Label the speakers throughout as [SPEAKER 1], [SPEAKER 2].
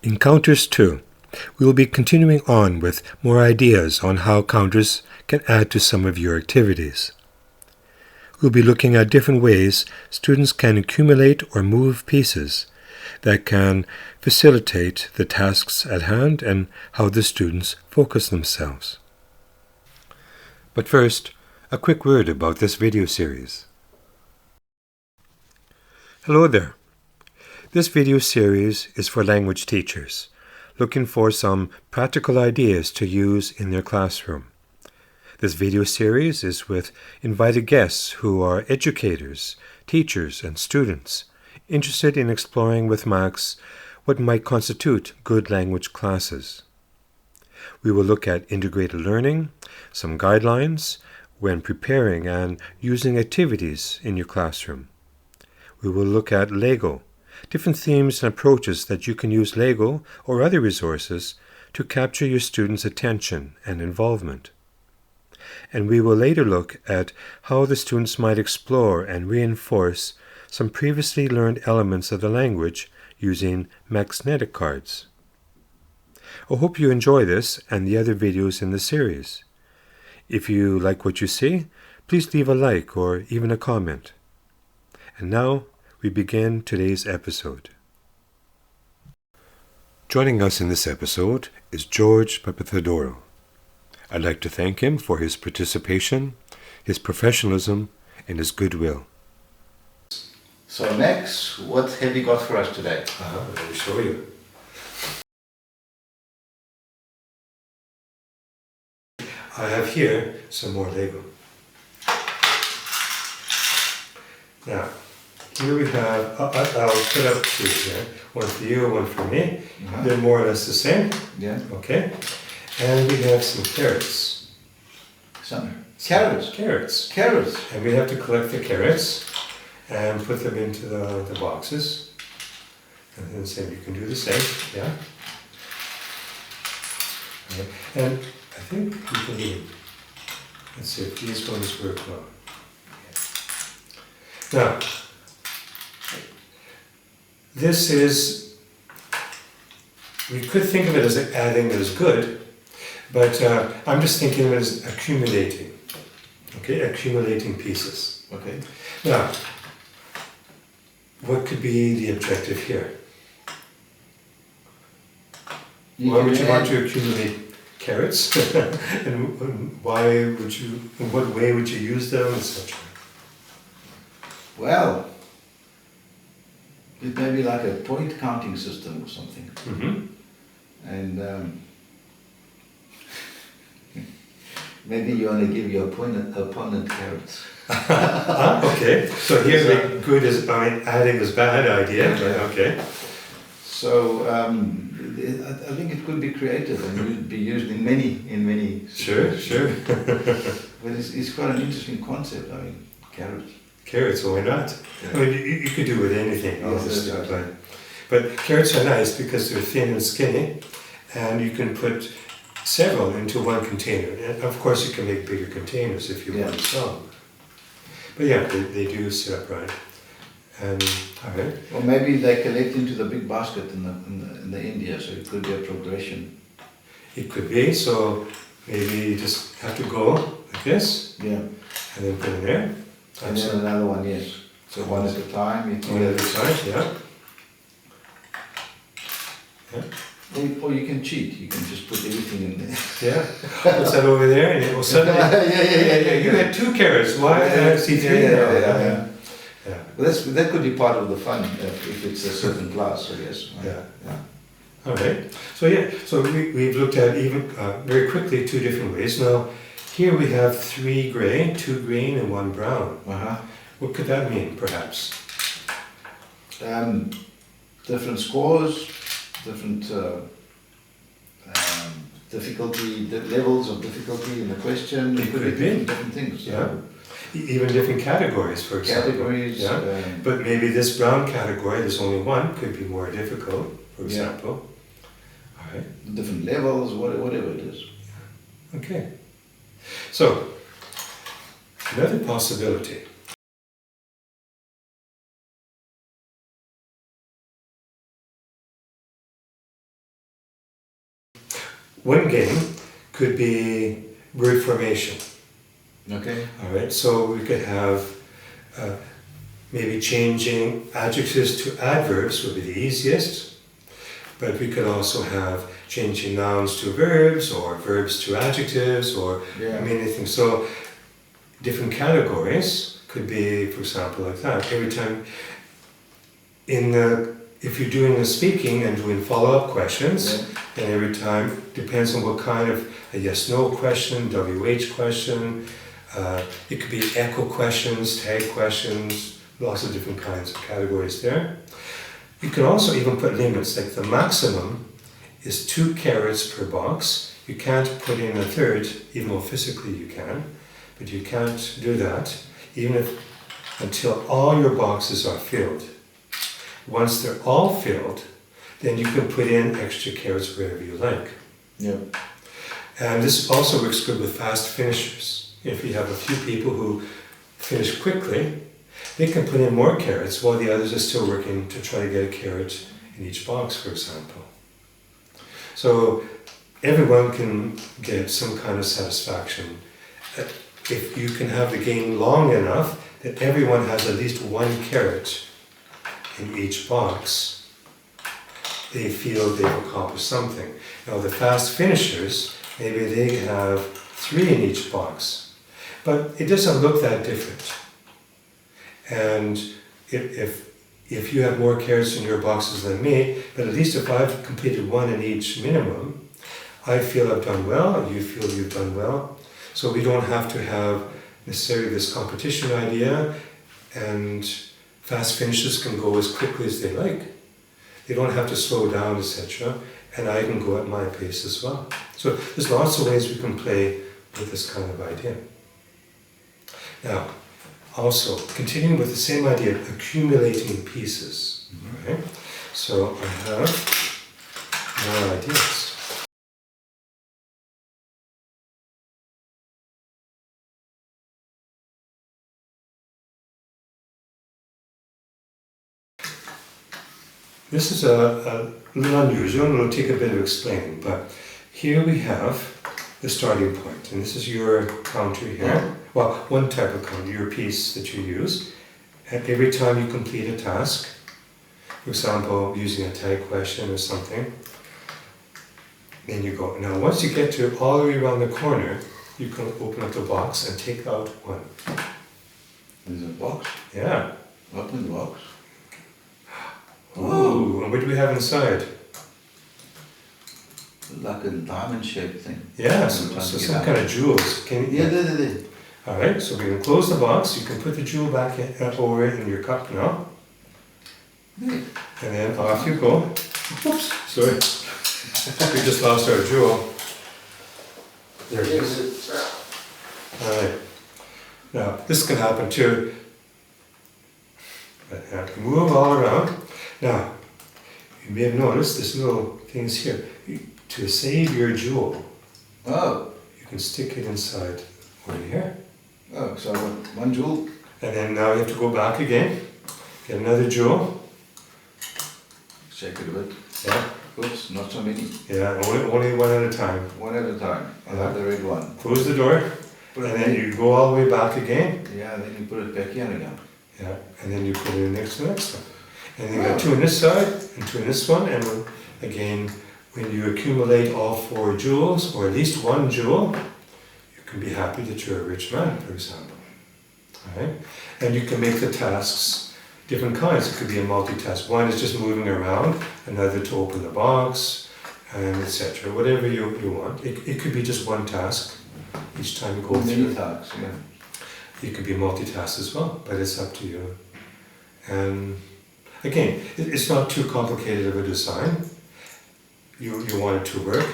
[SPEAKER 1] In Counters 2, we will be continuing on with more ideas on how counters can add to some of your activities. We'll be looking at different ways students can accumulate or move pieces that can facilitate the tasks at hand and how the students focus themselves. But first, a quick word about this video series. Hello there. This video series is for language teachers looking for some practical ideas to use in their classroom. This video series is with invited guests who are educators, teachers, and students interested in exploring with Max what might constitute good language classes. We will look at integrated learning, some guidelines when preparing and using activities in your classroom. We will look at Lego, different themes and approaches that you can use Lego or other resources to capture your students' attention and involvement. And we will later look at how the students might explore and reinforce some previously learned elements of the language using Maxnetic cards. I hope you enjoy this and the other videos in the series. If you like what you see, please leave a like or even a comment. And now we begin today's episode. Joining us in this episode is George Papatheodorou. I'd like to thank him for his participation, his professionalism, and his goodwill.
[SPEAKER 2] So Max, what have you got for us today?
[SPEAKER 1] Let me show you. I have here some more Lego. Now, here we have, I'll put up two here, one for you, one for me. They're more or less the same.
[SPEAKER 2] Yeah.
[SPEAKER 1] Okay. And we have some carrots.
[SPEAKER 2] Some carrots.
[SPEAKER 1] Carrots.
[SPEAKER 2] Carrots.
[SPEAKER 1] And we have to collect the carrots and put them into the boxes. And then same, you can do the same, yeah. Okay. And I think we can even, let's see if these ones work well. Now, this is, we could think of it as adding as good, but I'm just thinking of it as accumulating. Okay, accumulating pieces.
[SPEAKER 2] Okay.
[SPEAKER 1] Now, what could be the objective here? Why would you want to accumulate carrots? And why would you, in what way would you use them, etc.?
[SPEAKER 2] Well, it may be like a point counting system or something.
[SPEAKER 1] Mm-hmm.
[SPEAKER 2] And maybe you want to give your opponent carrots.
[SPEAKER 1] Okay, so here the good is adding is bad idea.
[SPEAKER 2] Yeah.
[SPEAKER 1] Okay.
[SPEAKER 2] So I think it could be creative and would be used in many.
[SPEAKER 1] Sure.
[SPEAKER 2] But it's quite an interesting concept. I mean, carrots.
[SPEAKER 1] Carrots, why not?
[SPEAKER 2] Yeah.
[SPEAKER 1] I mean, you could do with anything,
[SPEAKER 2] Yes,
[SPEAKER 1] obviously.
[SPEAKER 2] that's right.
[SPEAKER 1] But carrots are nice because they're thin and skinny, and you can put several into one container. And of course, you can make bigger containers if you want to sell them. But yeah, they do sit upright. And all right.
[SPEAKER 2] Or maybe they collect into the big basket in the India, so it could be a progression.
[SPEAKER 1] It could be. So maybe you just have to go like this.
[SPEAKER 2] Yeah.
[SPEAKER 1] And then put it there.
[SPEAKER 2] And then another one, yes. So one at a time.
[SPEAKER 1] One at a time, yeah.
[SPEAKER 2] Or you can cheat. You can just put everything in there.
[SPEAKER 1] Yeah. What's that over there? And it will suddenly.
[SPEAKER 2] Yeah.
[SPEAKER 1] You had two carrots. Why did I see three?
[SPEAKER 2] Yeah. Well, that could be part of the fun if it's a certain class, I guess.
[SPEAKER 1] Yeah. All right. So we've looked at even very quickly two different ways. Now, here we have 3 gray, 2 green, and 1 brown. What could that mean, perhaps?
[SPEAKER 2] Different scores, different difficulty, levels of difficulty in the question.
[SPEAKER 1] It could be
[SPEAKER 2] different things.
[SPEAKER 1] Yeah. Even different categories, for example.
[SPEAKER 2] Categories.
[SPEAKER 1] Yeah. But maybe this brown category, there's only one, could be more difficult, for example. All right.
[SPEAKER 2] Different levels, whatever it is.
[SPEAKER 1] Okay. So, another possibility one game could be word formation.
[SPEAKER 2] Okay.
[SPEAKER 1] All right, so we could have maybe changing adjectives to adverbs would be the easiest, but we could also have changing nouns to verbs or verbs to adjectives or many things. So different categories could be, for example, like that. Every time if you're doing the speaking and doing follow-up questions, and every time, depends on what kind of a yes-no question, WH question, it could be echo questions, tag questions, lots of different kinds of categories there. You can also even put limits, like the maximum is 2 carrots per box. You can't put in a third, even though physically you can, but you can't do that, until all your boxes are filled. Once they're all filled, then you can put in extra carrots wherever you like.
[SPEAKER 2] Yeah.
[SPEAKER 1] And this also works good with fast finishers. If you have a few people who finish quickly, they can put in more carrots while the others are still working to try to get a carrot in each box, for example. So everyone can get some kind of satisfaction. If you can have the game long enough that everyone has at least 1 carrot in each box, they feel they've accomplished something. Now the fast finishers, maybe they have 3 in each box, but it doesn't look that different. And if you have more carrots in your boxes than me, but at least if I've completed 1 in each minimum, I feel I've done well, and you feel you've done well. So we don't have to have necessarily this competition idea, and fast finishers can go as quickly as they like. They don't have to slow down, etc. And I can go at my pace as well. So there's lots of ways we can play with this kind of idea. Now, also, continuing with the same idea of accumulating pieces. Right? So I have more ideas. This is a little unusual, and it'll take a bit of explaining, but here we have the starting point, and this is your counter here. Well, one type of counter, your piece that you use. And every time you complete a task, for example, using a tag question or something, then you go. Now, once you get to all the way around the corner, you can open up the box and take out 1.
[SPEAKER 2] There's a box?
[SPEAKER 1] Yeah.
[SPEAKER 2] Open the box.
[SPEAKER 1] Ooh, and what do we have inside?
[SPEAKER 2] Like a diamond-shaped thing.
[SPEAKER 1] Yeah, so some kind of jewels.
[SPEAKER 2] There.
[SPEAKER 1] All right, so we can close the box. You can put the jewel back over in your cup now.
[SPEAKER 2] Neat.
[SPEAKER 1] And then off you go. Oops, sorry. We just lost our jewel. There it is. All right. Now, this can happen too. But I can move all around. Now, you may have noticed this little things here. To save your jewel, you can stick it inside over here.
[SPEAKER 2] Oh, so 1 jewel.
[SPEAKER 1] And then now you have to go back again, get another jewel.
[SPEAKER 2] Shake it a bit.
[SPEAKER 1] Yeah.
[SPEAKER 2] Oops, not so many.
[SPEAKER 1] Yeah, only 1 at a time.
[SPEAKER 2] 1 at a time. I have the red one.
[SPEAKER 1] Close the door, and then you go all the way back again.
[SPEAKER 2] Yeah, then you put it back in again.
[SPEAKER 1] Yeah, and then you put it next to the next one. And then you got 2 on this side, and 2 on this one, and again, when you accumulate all 4 jewels, or at least 1 jewel, you can be happy that you're a rich man, for example. All right? And you can make the tasks different kinds. It could be a multitask. One is just moving around, another to open the box, and etc. Whatever you want. It could be just 1 task each time you go through.
[SPEAKER 2] Tasks, yeah.
[SPEAKER 1] It could be multitask as well, but it's up to you. And again, it's not too complicated of a design. You want it to work.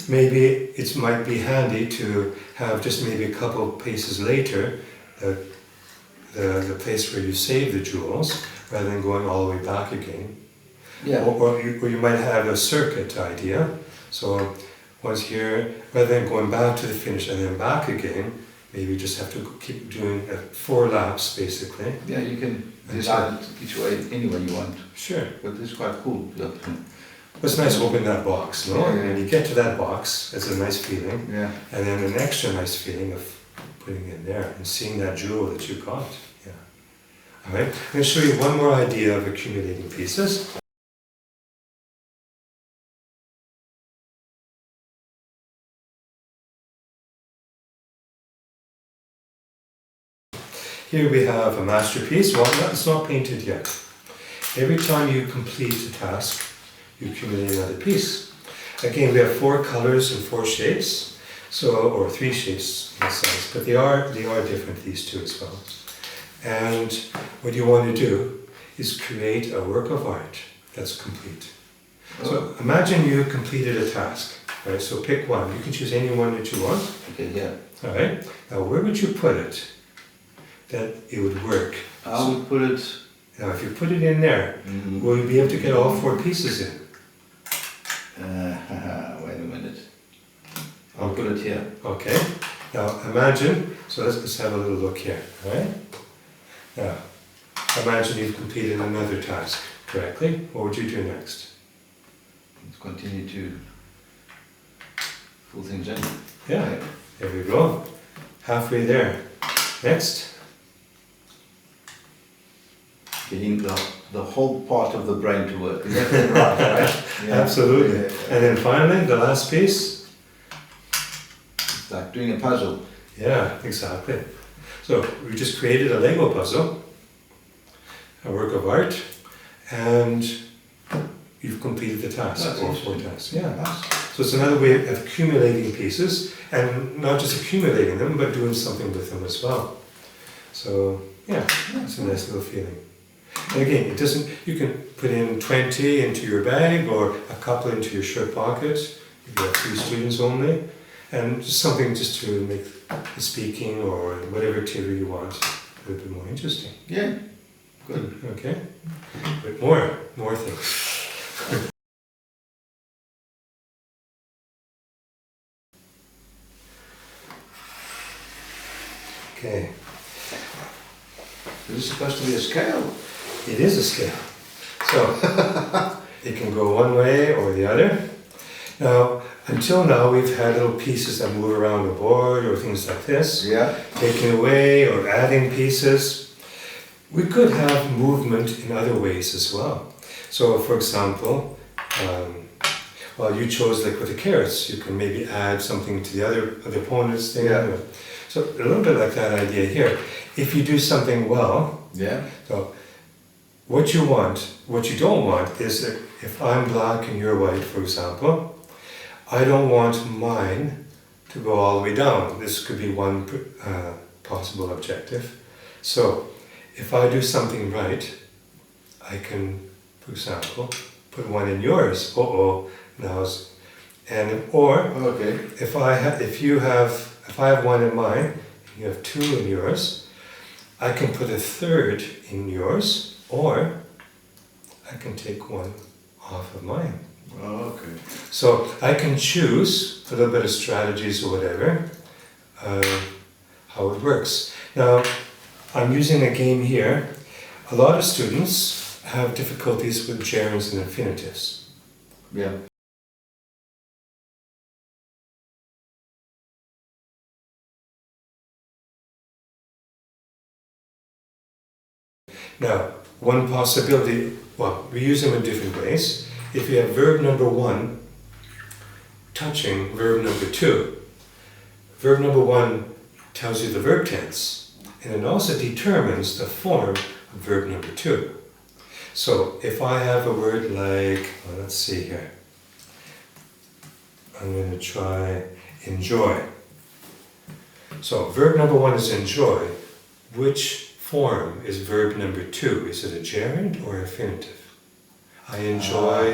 [SPEAKER 1] Maybe it might be handy to have just maybe a couple of paces later the place where you save the jewels, rather than going all the way back again.
[SPEAKER 2] Yeah.
[SPEAKER 1] Or you might have a circuit idea. So once here, rather than going back to the finish and then back again, maybe you just have to keep doing 4 laps basically.
[SPEAKER 2] Yeah, you can design it each way, any way you want.
[SPEAKER 1] Sure.
[SPEAKER 2] But it's quite cool.
[SPEAKER 1] It's nice to open that box, no?
[SPEAKER 2] Yeah, yeah.
[SPEAKER 1] And you get to that box, it's a nice feeling.
[SPEAKER 2] Yeah.
[SPEAKER 1] And then an extra nice feeling of putting it in there and seeing that jewel that you got. Yeah. All right. I'm going to show you one more idea of accumulating pieces. Here we have a masterpiece. Well, it's not painted yet. Every time you complete a task, you accumulate another piece. Again, we have 4 colors and 4 shapes, or 3 shapes in a sense, but they are different, these 2 as well. And what you want to do is create a work of art that's complete. So imagine you completed a task, right? So pick one. You can choose any one that you want.
[SPEAKER 2] Okay, yeah.
[SPEAKER 1] All right. Now, where would you put it that it would work?
[SPEAKER 2] I would put it...
[SPEAKER 1] Now, if you put it in there, will you be able to get all 4 pieces in?
[SPEAKER 2] Wait a minute. I'll put it here.
[SPEAKER 1] Okay. Now, imagine, so let's have a little look here, all right? Now, imagine you've completed another task correctly. What would you do next?
[SPEAKER 2] Let's continue to pull things in.
[SPEAKER 1] Yeah, there we go. Halfway there. Next.
[SPEAKER 2] Getting the whole part of the brain to work. Is that right? Yeah.
[SPEAKER 1] Absolutely.
[SPEAKER 2] Yeah.
[SPEAKER 1] And then finally, the last piece.
[SPEAKER 2] It's like doing a puzzle.
[SPEAKER 1] Yeah, exactly. So we just created a Lego puzzle, a work of art, and you've completed the task,
[SPEAKER 2] That's
[SPEAKER 1] or
[SPEAKER 2] awesome.
[SPEAKER 1] 4 tasks. Yeah.
[SPEAKER 2] Nice.
[SPEAKER 1] So it's another way of accumulating pieces, and not just accumulating them, but doing something with them as well. So yeah, it's a nice little feeling. And again, it doesn't. You can put in 20 into your bag, or a couple into your shirt pocket. If you have 3 students only, and just something just to make the speaking or whatever activity you want a little bit more interesting.
[SPEAKER 2] Yeah. Good.
[SPEAKER 1] Okay. But more things. Okay.
[SPEAKER 2] Is this supposed to be a scale?
[SPEAKER 1] It is a scale. So it can go one way or the other. Now, until now, we've had little pieces that move around the board or things like this.
[SPEAKER 2] Yeah.
[SPEAKER 1] Taking away or adding pieces. We could have movement in other ways as well. So, for example, well, you chose like with the carrots, you can maybe add something to the opponent's thing.
[SPEAKER 2] Yeah.
[SPEAKER 1] So a little bit like that idea here. If you do something well,
[SPEAKER 2] Yeah.
[SPEAKER 1] so what you don't want is that if I'm black and you're white, for example, I don't want mine to go all the way down. This could be one possible objective. So if I do something right, I can, for example, put one in yours.
[SPEAKER 2] Okay.
[SPEAKER 1] If I have one in mine, and you have 2 in yours, I can put a 3rd in yours, or I can take one off of mine.
[SPEAKER 2] Oh, okay.
[SPEAKER 1] So I can choose a little bit of strategies or whatever, how it works. Now, I'm using a game here. A lot of students have difficulties with gerunds and infinitives.
[SPEAKER 2] Yeah.
[SPEAKER 1] Now, one possibility, well, we use them in different ways. If you have verb number 1 touching verb number 2, verb number 1 tells you the verb tense, and it also determines the form of verb number 2. So if I have a word like, well, let's see here, I'm going to try enjoy. So verb number 1 is enjoy. Which form is verb number 2? Is it a gerund or infinitive? I enjoy.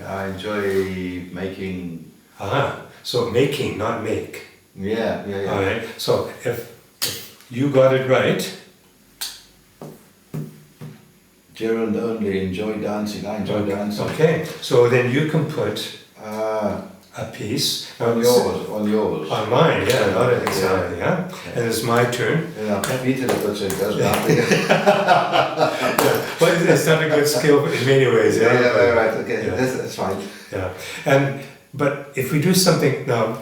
[SPEAKER 2] I enjoy making.
[SPEAKER 1] So making, not make.
[SPEAKER 2] Yeah.
[SPEAKER 1] All right. So if you got it right.
[SPEAKER 2] Gerund only. Enjoy dancing. I enjoy dancing.
[SPEAKER 1] Okay. So then you can put a piece
[SPEAKER 2] on yours.
[SPEAKER 1] On mine, yeah, not exactly, yeah. And it's my turn.
[SPEAKER 2] Yeah, I've eaten it, but so it does nothing.
[SPEAKER 1] But it's not a good skill in many ways, yeah.
[SPEAKER 2] Yeah, right, okay,
[SPEAKER 1] Yeah.
[SPEAKER 2] that's fine.
[SPEAKER 1] Yeah. But if we do something now,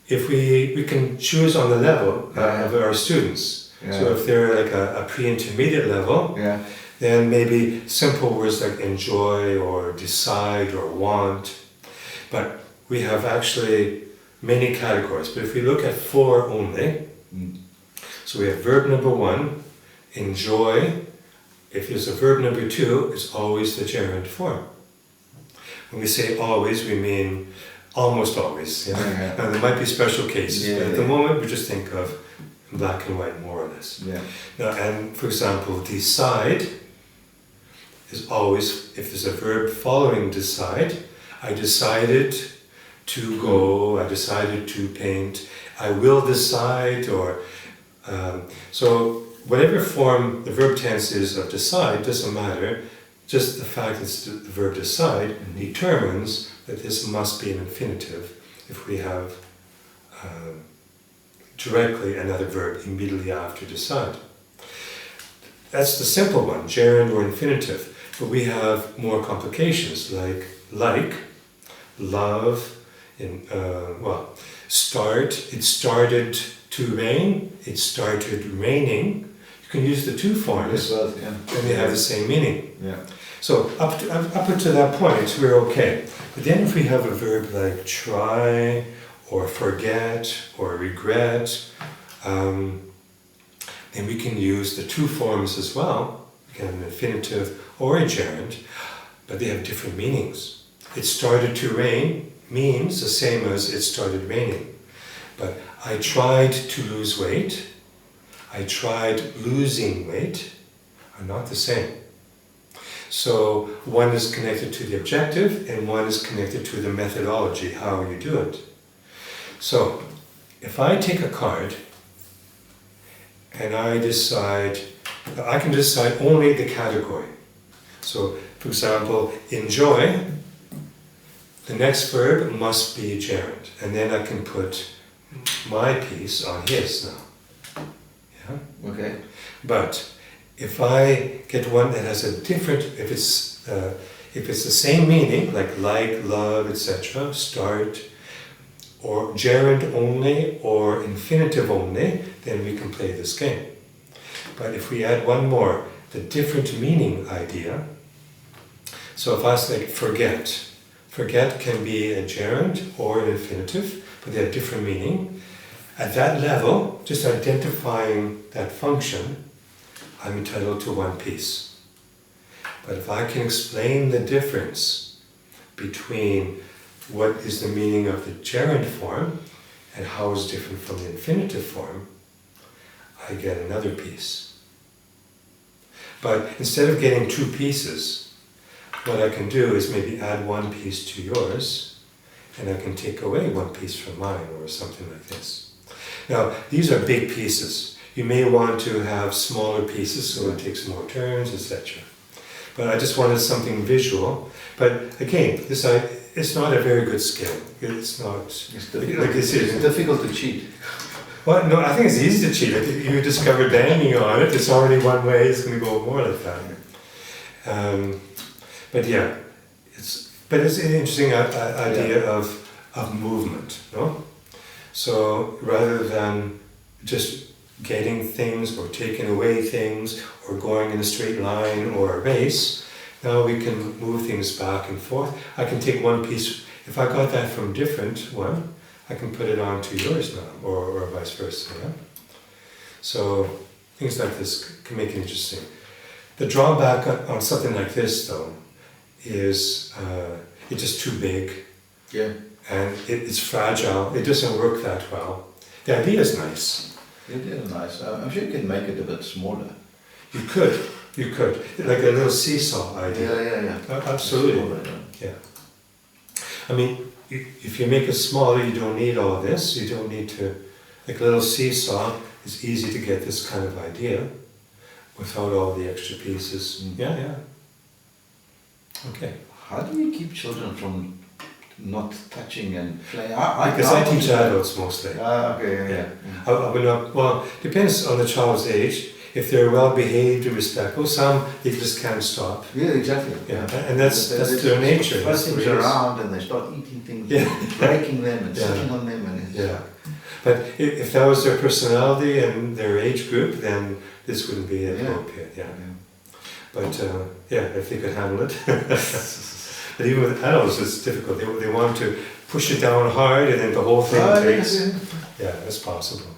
[SPEAKER 1] if we can choose on the level of our students.
[SPEAKER 2] Yeah.
[SPEAKER 1] So if they're like a pre-intermediate level, then maybe simple words like enjoy or decide or want. But we have actually many categories. But if we look at 4 only, so we have verb number 1, enjoy. If there's a verb number 2, it's always the gerund form. When we say always, we mean almost always. Now, there might be special cases, but at the moment we just think of black and white more or less. Now, and for example, decide is always, if there's a verb following decide, I decided to go, I decided to paint, I will decide, or so whatever form the verb tense is of decide doesn't matter. Just the fact that it's the verb decide determines that this must be an infinitive if we have directly another verb immediately after decide. That's the simple one, gerund or infinitive. But we have more complications like, love, start, it started to rain, it started raining. You can use the 2 forms and they have the same meaning. So up to that point we're okay. But then if we have a verb like try or forget or regret, then we can use the 2 forms as well. We can have an infinitive or a gerund, but they have different meanings. It started to rain means the same as it started raining. But I tried to lose weight, I tried losing weight are not the same. So one is connected to the objective and one is connected to the methodology, how you do it. So if I take a card and I can decide only the category. So for example, enjoy, the next verb must be gerund, and then I can put my piece on his now.
[SPEAKER 2] Okay.
[SPEAKER 1] But if I get one that has a different, if it's the same meaning, like, love, etc., start, or gerund only, or infinitive only, then we can play this game. But if we add one more, the different meaning idea, so if I say forget can be a gerund or an infinitive, but they have different meaning. At that level, just identifying that function, I'm entitled to 1 piece. But if I can explain the difference between what is the meaning of the gerund form and how it's different from the infinitive form, I get another piece. But instead of getting 2 pieces, what I can do is maybe add 1 piece to yours, and I can take away 1 piece from mine, or something like this. Now, these are big pieces. You may want to have smaller pieces so it takes more turns, etc. But I just wanted something visual. But again, it's not a very good skill. It's not.
[SPEAKER 2] It's difficult to cheat.
[SPEAKER 1] Well, no, I think it's easy to cheat. You discover banging on it. It's already one way. It's going to go more like that. But yeah, it's an interesting idea of movement, no? So rather than just getting things or taking away things or going in a straight line or a race, now we can move things back and forth. I can take 1 piece, if I got that from different one, I can put it onto yours now, or vice versa. Yeah? So things like this can make it interesting. The drawback on something like this, though, is it's just too big. And it's fragile. It doesn't work that well. The idea is nice.
[SPEAKER 2] It is nice. I'm sure you can make it a bit smaller.
[SPEAKER 1] You could. Like a little seesaw idea.
[SPEAKER 2] Yeah.
[SPEAKER 1] Absolutely.
[SPEAKER 2] Smaller,
[SPEAKER 1] yeah. I mean, if you make it smaller, you don't need all this. You don't need to, like a little seesaw, it's easy to get this kind of idea without all the extra pieces. Yeah. Okay.
[SPEAKER 2] How do you keep children from not touching and playing?
[SPEAKER 1] Because I teach adults mostly.
[SPEAKER 2] Okay.
[SPEAKER 1] Well, depends on the child's age. if they're well behaved and respectful, some they just can't stop.
[SPEAKER 2] Yeah, exactly.
[SPEAKER 1] Yeah, and that's their nature.
[SPEAKER 2] Throw things around and they start eating things, breaking them and sitting on them. And
[SPEAKER 1] But if that was their personality and their age group, then this wouldn't be appropriate. But if they could handle it. But even with adults, it's difficult. They want to push it down hard, and then the whole thing takes. Yeah, that's possible.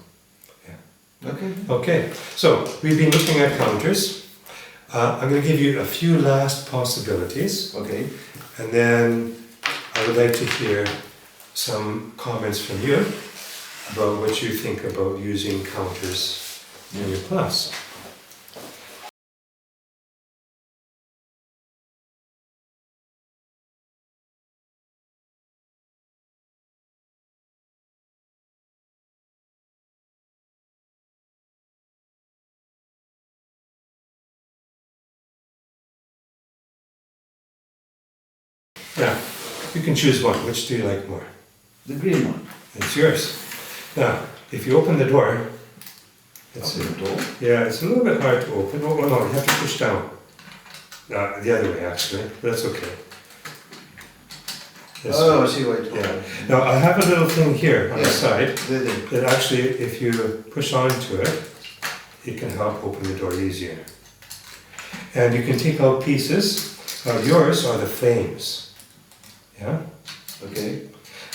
[SPEAKER 1] Yeah. Okay. So we've been looking at counters. I'm going to give you a few last possibilities.
[SPEAKER 2] Okay.
[SPEAKER 1] And then I would like to hear some comments from you about what you think about using counters in your class. Now, you can choose one. Which do you like more?
[SPEAKER 2] The green one.
[SPEAKER 1] It's yours. Now, if you open the door,
[SPEAKER 2] Open the door?
[SPEAKER 1] Yeah, it's a little bit hard to open. Oh, no, you have to push down. The other way, actually, but that's okay.
[SPEAKER 2] I see what you're
[SPEAKER 1] talking. Now, I have a little thing here on the side
[SPEAKER 2] There.
[SPEAKER 1] that actually, if you push onto it, it can help open the door easier. And you can take out pieces. Yours are the frames. Yeah?
[SPEAKER 2] Okay.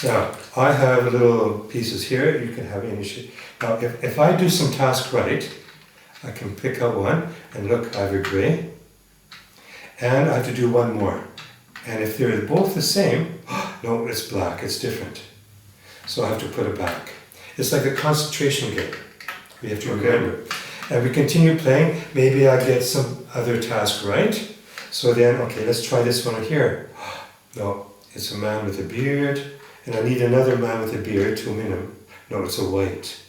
[SPEAKER 1] Now, I have little pieces here. You can have any shape. Now, if I do some task right, I can pick out one and look, I have a gray. And I have to do one more. And if they're both the same, no, it's black, it's different. So I have to put it back. It's like a concentration game. We have to remember. And we continue playing. Maybe I get some other task right. So then, okay, let's try this one here. No, it's a man with a beard. And I need another man with a beard to win him. No, it's a white.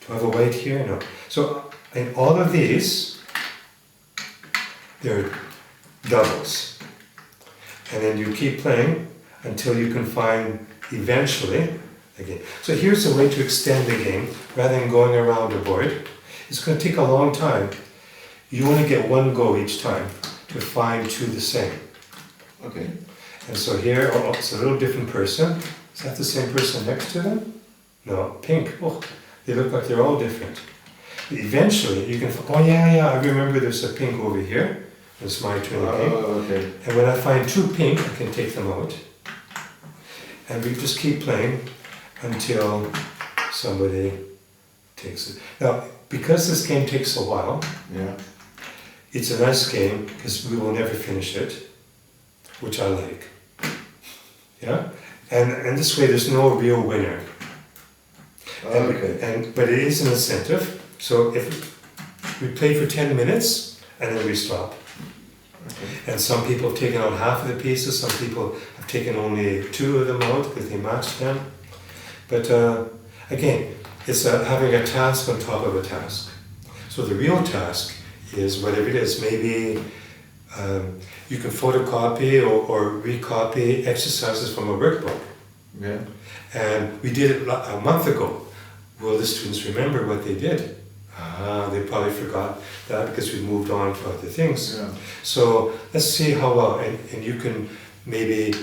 [SPEAKER 1] Do I have a white here? No. So in all of these, they're doubles. And then you keep playing until you can find eventually again. So here's a way to extend the game rather than going around the board. It's going to take a long time. You only get one go each time to find two the same.
[SPEAKER 2] Okay.
[SPEAKER 1] And so here, it's a little different person. Is that the same person next to them? No, pink. Oh, they look like they're all different. Eventually, you can. I remember there's a pink over here. It's my turn again.
[SPEAKER 2] Okay.
[SPEAKER 1] And when I find two pink, I can take them out. And we just keep playing until somebody takes it. Now, because this game takes a while, it's a nice game because we will never finish it, which I like. Yeah? And this way there's no real winner. But it is an incentive. So if we play for 10 minutes and then we stop. Okay. And some people have taken out half of the pieces, some people have taken only two of them out because they matched them. But again, it's having a task on top of a task. So the real task is whatever it is. Maybe you can photocopy or recopy exercises from a workbook.
[SPEAKER 2] Yeah.
[SPEAKER 1] And we did it a month ago. Will the students remember what they did? They probably forgot that because we moved on to other things. Yeah. So let's see how well, and you can maybe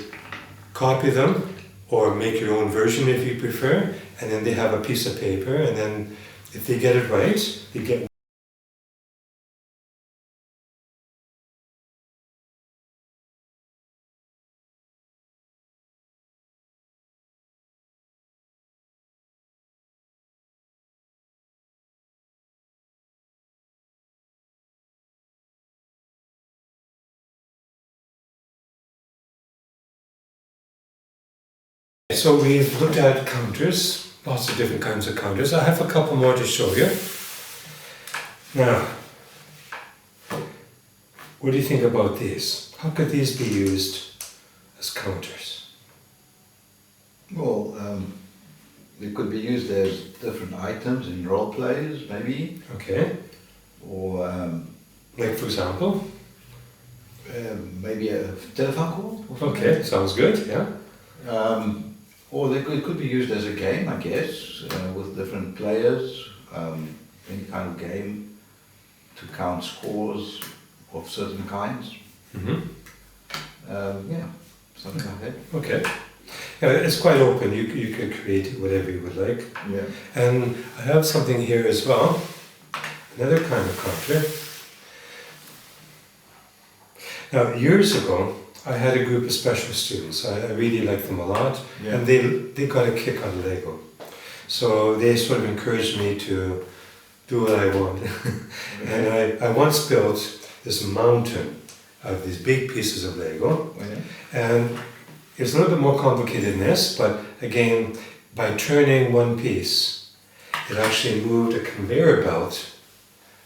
[SPEAKER 1] copy them or make your own version if you prefer, and then they have a piece of paper, and then if they get it right, they get. So we've looked at counters, lots of different kinds of counters. I have a couple more to show you. Now, what do you think about these? How could these be used as counters?
[SPEAKER 2] Well, they could be used as different items in role plays, maybe.
[SPEAKER 1] Okay.
[SPEAKER 2] Or
[SPEAKER 1] like for example?
[SPEAKER 2] Maybe a telephone call.
[SPEAKER 1] Okay, sounds good, yeah.
[SPEAKER 2] Or it could be used as a game, I guess, with different players, any kind of game. to count scores of certain kinds.
[SPEAKER 1] Mm-hmm.
[SPEAKER 2] Yeah, something like that.
[SPEAKER 1] Okay. Yeah, it's quite open. You could create whatever you would like.
[SPEAKER 2] Yeah.
[SPEAKER 1] And I have something here as well. Another kind of counter. Now, years ago, I had a group of special students. I really liked them a lot,
[SPEAKER 2] Yeah.
[SPEAKER 1] and they got a kick out of Lego. So they sort of encouraged me to do what I wanted. And I once built this mountain of these big pieces of Lego.
[SPEAKER 2] Yeah.
[SPEAKER 1] And it's a little bit more complicated than this, but again, by turning one piece, it actually moved a conveyor belt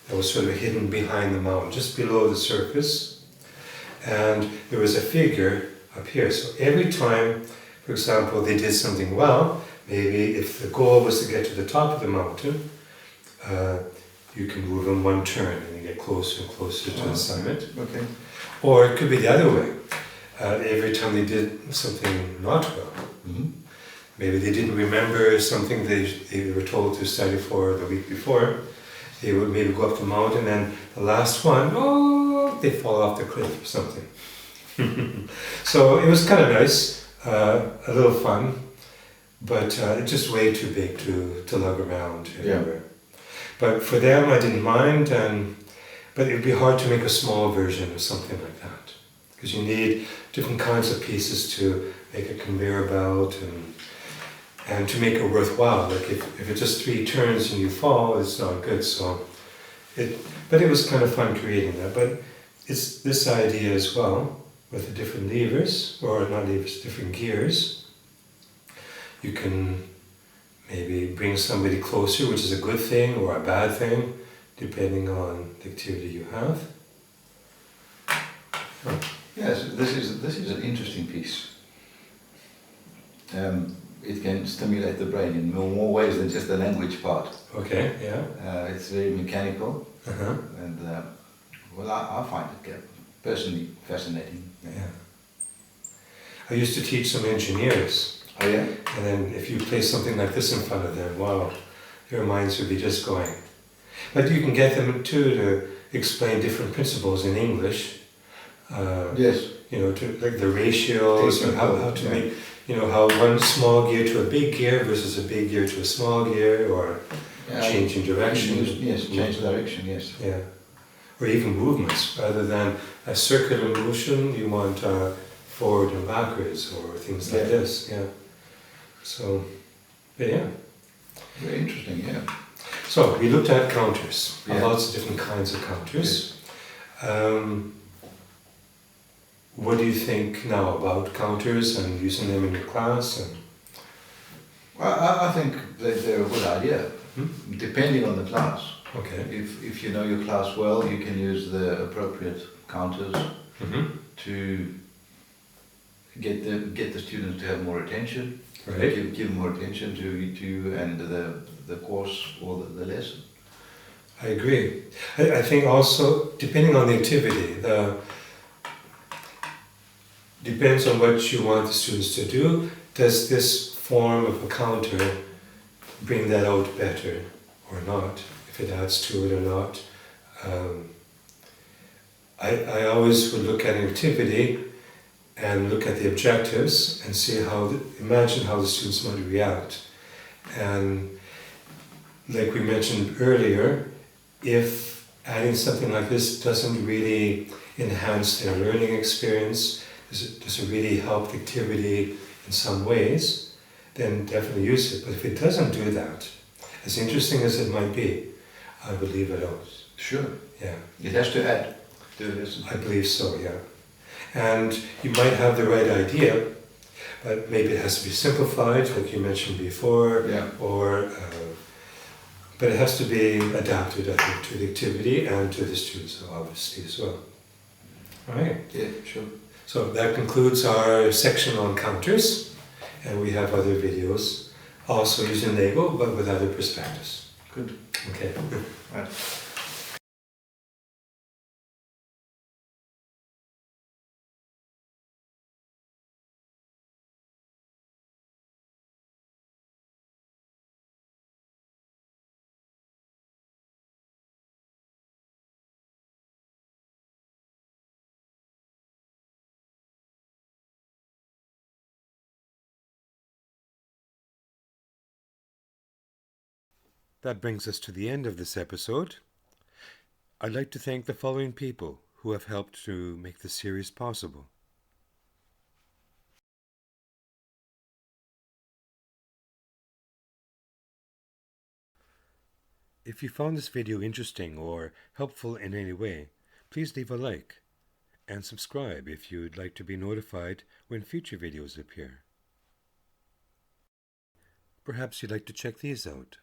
[SPEAKER 1] that was sort of hidden behind the mountain, just below the surface. And there was a figure up here. So every time, for example, they did something well, maybe if the goal was to get to the top of the mountain, you can move in one turn and you get closer and closer to the summit.
[SPEAKER 2] Okay.
[SPEAKER 1] Or it could be the other way. Every time they did something not well, maybe they didn't remember something they were told to study for the week before, they would maybe go up the mountain and the last one, they fall off the cliff or something. So it was kind of nice, a little fun, but just way too big to lug around everywhere. But for them, I didn't mind, but it would be hard to make a small version of something like that, because you need different kinds of pieces to make a conveyor belt and to make it worthwhile. Like if it's just 3 turns and you fall, it's not good. But it was kind of fun creating that. But it's this idea as well, with the different levers, or not levers, different gears. You can maybe bring somebody closer, which is a good thing or a bad thing, depending on the activity you have.
[SPEAKER 2] Yes, this is an interesting piece. It can stimulate the brain in more ways than just the language part.
[SPEAKER 1] Okay, yeah.
[SPEAKER 2] It's very mechanical,
[SPEAKER 1] Uh-huh.
[SPEAKER 2] and I find it personally fascinating.
[SPEAKER 1] Yeah. I used to teach some engineers.
[SPEAKER 2] Oh yeah?
[SPEAKER 1] And then if you place something like this in front of them, wow, their minds would be just going. But you can get them too to explain different principles in English.
[SPEAKER 2] Yes.
[SPEAKER 1] You know, to like the ratios, or how to make, you know, how one small gear to a big gear versus a big gear to a small gear, or changing direction.
[SPEAKER 2] Yes, change direction, yes.
[SPEAKER 1] Yeah. Or even movements. Rather than a circular motion, you want forward and backwards, or things like this. Yeah. So, but yeah.
[SPEAKER 2] Very interesting, yeah.
[SPEAKER 1] So, we looked at counters, lots of different kinds of counters. Yes. What do you think now about counters and using them in your class?
[SPEAKER 2] Well, I think that they're a good idea, depending on the class.
[SPEAKER 1] Okay.
[SPEAKER 2] If you know your class well, you can use the appropriate counters to get the students to have more attention.
[SPEAKER 1] Right.
[SPEAKER 2] Give more attention to and the course or the lesson.
[SPEAKER 1] I agree. I think also, depending on the activity, depends on what you want the students to do. Does this form of a counter bring that out better or not? If it adds to it or not? I always would look at an activity and look at the objectives and see imagine how the students might react. And like we mentioned earlier, if adding something like this doesn't really enhance their learning experience, does it really help the activity in some ways, then definitely use it. But if it doesn't do that, as interesting as it might be, I would leave it out.
[SPEAKER 2] Sure.
[SPEAKER 1] Yeah.
[SPEAKER 2] It has to add to the lesson.
[SPEAKER 1] I believe so, yeah. And you might have the right idea, but maybe it has to be simplified, like you mentioned before, but it has to be adapted, I think, to the activity and to the students, obviously, as well. All right.
[SPEAKER 2] Yeah, sure.
[SPEAKER 1] So that concludes our section on counters, and we have other videos also using Lego, but with other perspectives.
[SPEAKER 2] Good.
[SPEAKER 1] Okay.
[SPEAKER 2] Right.
[SPEAKER 1] That brings us to the end of this episode. I'd like to thank the following people who have helped to make this series possible. If you found this video interesting or helpful in any way, please leave a like and subscribe if you'd like to be notified when future videos appear. Perhaps you'd like to check these out.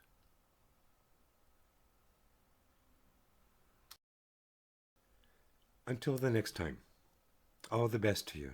[SPEAKER 1] Until the next time, all the best to you.